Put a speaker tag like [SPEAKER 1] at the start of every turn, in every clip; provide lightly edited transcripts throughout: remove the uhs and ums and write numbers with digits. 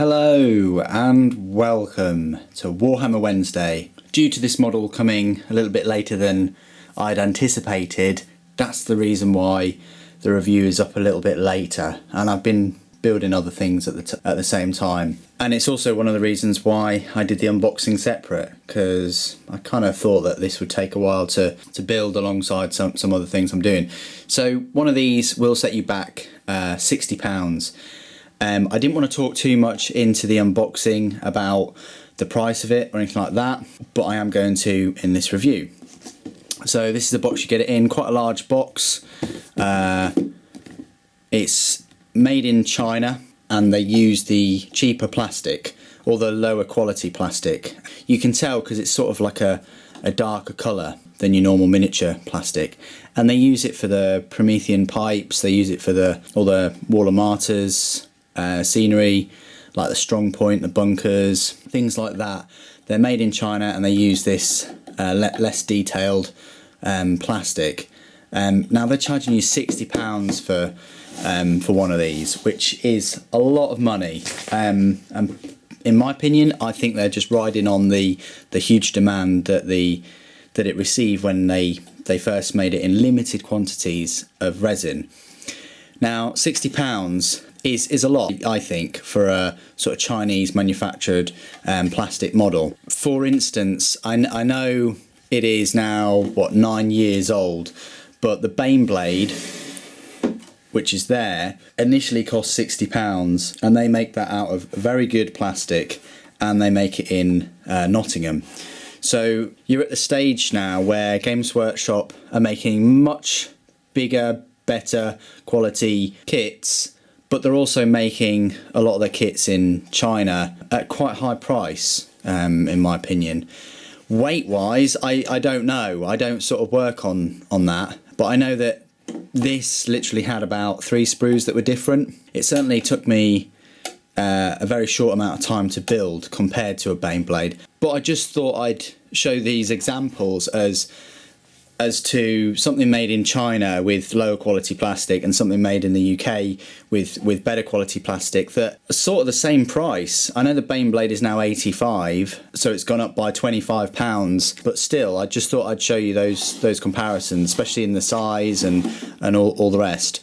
[SPEAKER 1] Hello and welcome to Warhammer Wednesday. Due to this model coming a little bit later than I'd anticipated, that's the reason why the review is up a little bit later, and I've been building other things at the same time. And it's also one of the reasons why I did the unboxing separate, because I kind of thought that this would take a while to build alongside some other things I'm doing. So one of these will set you back £60. I didn't want to talk too much into the unboxing about the price of it or anything like that, but I am going to in this review. So this is the box you get it in, quite a large box. It's made in China and they use the cheaper plastic or the lower quality plastic. You can tell because it's sort of like a darker colour than your normal miniature plastic, and they use it for the Promethean pipes, they use it for all the Wall of Martyrs scenery, like the strong point, the bunkers, things like that. They're made in China and they use this less detailed plastic. Now they're charging you £60 for one of these, which is a lot of money. And in my opinion, I think they're just riding on the huge demand that it received when they first made it in limited quantities of resin. Now £60 is a lot, I think, for a sort of Chinese manufactured plastic model. For instance, I know it is now 9 years old, but the Baneblade, which is there, initially cost £60, and they make that out of very good plastic, and they make it in Nottingham. So you're at the stage now where Games Workshop are making much bigger, better quality kits, but they're also making a lot of their kits in China at quite high price, in my opinion. Weight-wise, I don't know. I don't sort of work on that, but I know that this literally had about 3 sprues that were different. It certainly took me a very short amount of time to build compared to a Baneblade, but I just thought I'd show these examples as to something made in China with lower quality plastic and something made in the UK with better quality plastic that are sort of the same price. I know the Baneblade is now 85, so it's gone up by £25, but still, I just thought I'd show you those comparisons, especially in the size and all the rest.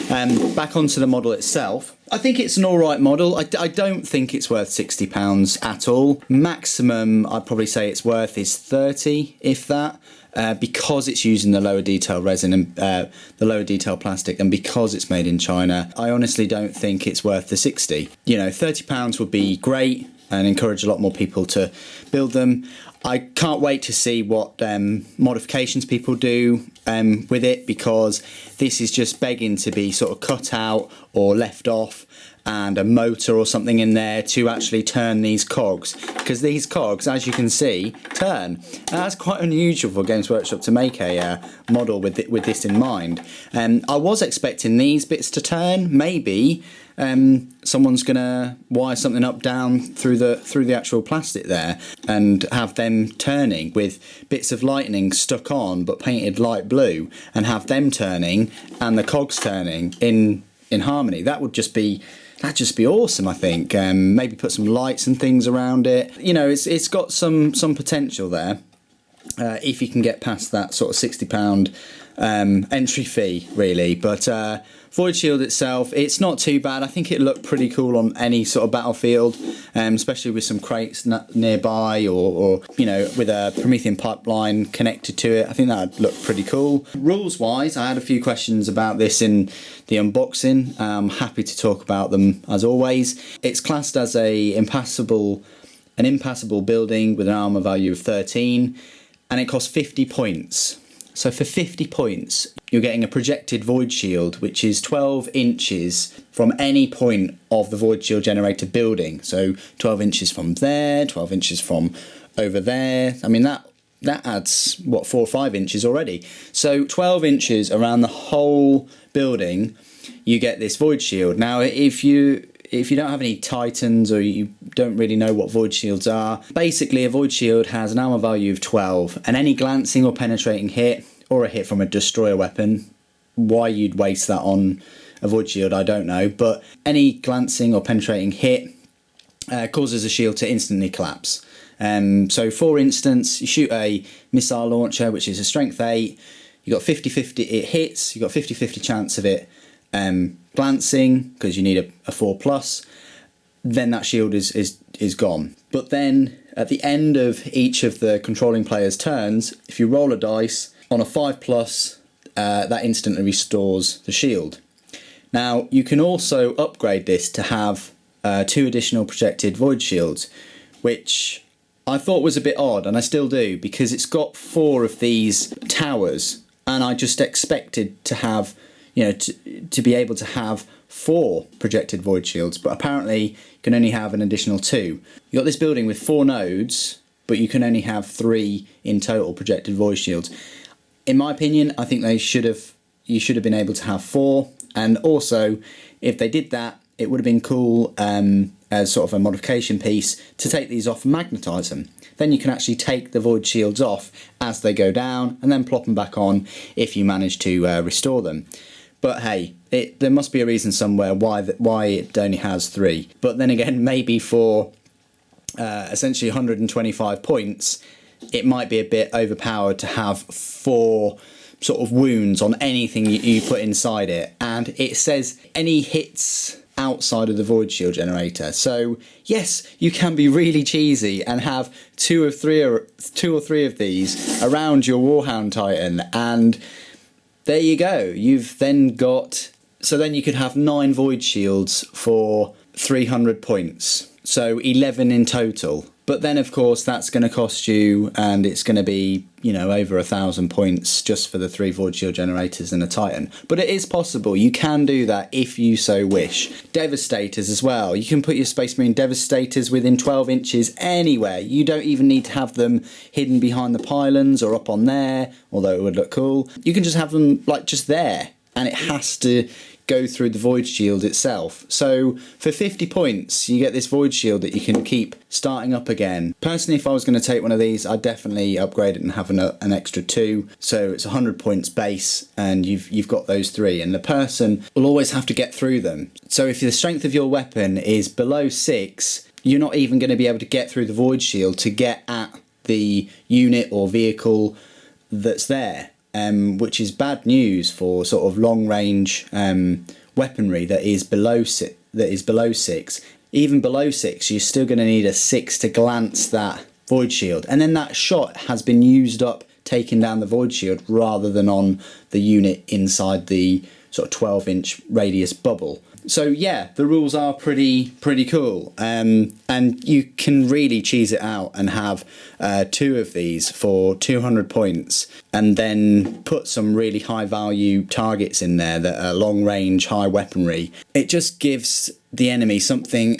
[SPEAKER 1] Back onto the model itself. I think it's an alright model. I don't think it's worth £60 at all. Maximum I'd probably say it's worth is 30, if that. Because it's using the lower detail resin and the lower detail plastic, and because it's made in China, I honestly don't think it's worth the 60. You know, £30 would be great and encourage a lot more people to build them. I can't wait to see what modifications people do with it, because this is just begging to be sort of cut out or left off, and a motor or something in there to actually turn these cogs, because these cogs, as you can see, turn. And that's quite unusual for Games Workshop to make a model with this in mind. I was expecting these bits to turn. Maybe someone's gonna wire something up down through the actual plastic there and have them turning with bits of lightning stuck on but painted light blue, and have them turning and the cogs turning in harmony. That'd just be awesome, I think. Maybe put some lights and things around it. You know, it's got some potential there, if you can get past that sort of £60 entry fee, really. But Void Shield itself, it's not too bad. I think it looked pretty cool on any sort of battlefield, especially with some crates nearby, or you know, with a Promethean pipeline connected to it. I think that would look pretty cool. Rules wise, I had a few questions about this in the unboxing. I'm happy to talk about them as always. It's classed as an impassable building with an armour value of 13, and it costs 50 points. So for 50 points, you're getting a projected Void Shield, which is 12 inches from any point of the Void Shield generator building. So 12 inches from there, 12 inches from over there. I mean, that adds, 4 or 5 inches already. So 12 inches around the whole building, you get this Void Shield. Now, if you don't have any Titans, or you don't really know what Void Shields are, basically a Void Shield has an armor value of 12, and any glancing or penetrating hit, or a hit from a destroyer weapon, why you'd waste that on a Void Shield, I don't know, but any glancing or penetrating hit causes a shield to instantly collapse. So for instance, you shoot a missile launcher, which is a strength 8, you got 50-50 it hits, you got 50-50 chance of it glancing, because you need a 4+, then that shield is gone. But then at the end of each of the controlling player's turns, if you roll a dice on a 5+, that instantly restores the shield. Now you can also upgrade this to have 2 additional projected void shields, which I thought was a bit odd, and I still do, because it's got 4 of these towers, and I just expected to have, to be able to have 4 projected void shields, but apparently you can only have an additional 2. You got this building with 4 nodes, but you can only have 3 in total projected void shields. In my opinion, I think you should have been able to have 4, and also if they did that, it would have been cool as sort of a modification piece to take these off and magnetise them. Then you can actually take the void shields off as they go down and then plop them back on if you manage to restore them. But hey, there must be a reason somewhere why it only has 3. But then again, maybe for essentially 125 points, it might be a bit overpowered to have 4 sort of wounds on anything you put inside it. And it says any hits outside of the void shield generator. So yes, you can be really cheesy and have 2 or 3 of these around your Warhound Titan, and there you go. You've then got, so then you could have 9 void shields for 300 points, so 11 in total. But then of course that's going to cost you, and it's going to be, over 1,000 points just for the 3 void shield generators and a Titan. But it is possible, you can do that if you so wish. Devastators as well, you can put your Space Marine Devastators within 12 inches anywhere. You don't even need to have them hidden behind the pylons or up on there, although it would look cool. You can just have them like just there, and it has to go through the void shield itself. So for 50 points you get this void shield that you can keep starting up again. Personally, if I was going to take one of these, I'd definitely upgrade it and have an extra 2, so it's 100 points base and you've got those 3, and the person will always have to get through them. So if the strength of your weapon is below 6, you're not even going to be able to get through the void shield to get at the unit or vehicle that's there. Which is bad news for sort of long range weaponry that is below 6. Even below 6, you're still going to need a 6 to glance that void shield, and then that shot has been used up taking down the void shield rather than on the unit inside the sort of 12-inch radius bubble. So yeah, the rules are pretty cool, and you can really cheese it out and have 2 of these for 200 points, and then put some really high value targets in there that are long range, high weaponry. It just gives the enemy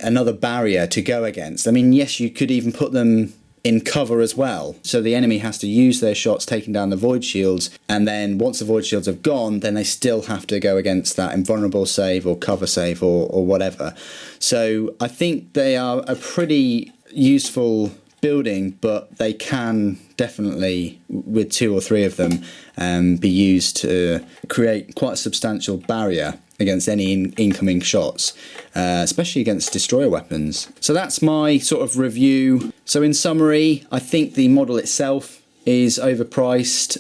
[SPEAKER 1] another barrier to go against. I mean, yes, you could even put them in cover as well, so the enemy has to use their shots taking down the void shields, and then once the void shields have gone, then they still have to go against that invulnerable save or cover save or whatever. So I think they are a pretty useful building, but they can definitely, with 2 or 3 of them, be used to create quite a substantial barrier against any incoming shots, especially against destroyer weapons. So that's my sort of review. So in summary, I think the model itself is overpriced.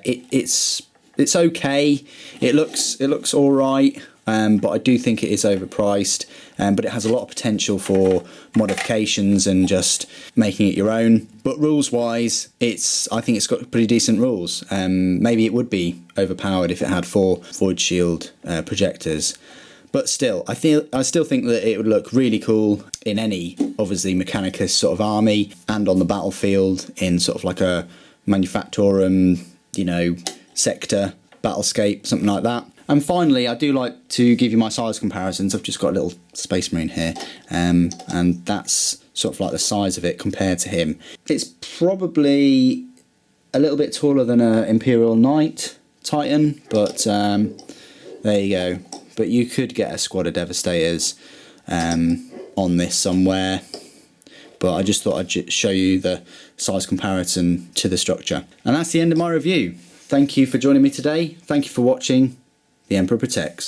[SPEAKER 1] It's okay. It looks all right. But I do think it is overpriced, but it has a lot of potential for modifications and just making it your own. But rules-wise, I think it's got pretty decent rules. Maybe it would be overpowered if it had 4 void shield projectors. But still, I still think that it would look really cool in any, obviously, Mechanicus sort of army, and on the battlefield in sort of like a Manufactorum, sector, battlescape, something like that. And finally, I do like to give you my size comparisons. I've just got a little Space Marine here, and that's sort of like the size of it compared to him. It's probably a little bit taller than an Imperial Knight Titan, but there you go. But you could get a squad of Devastators on this somewhere. But I just thought I'd show you the size comparison to the structure. And that's the end of my review. Thank you for joining me today. Thank you for watching. The Emperor Protects.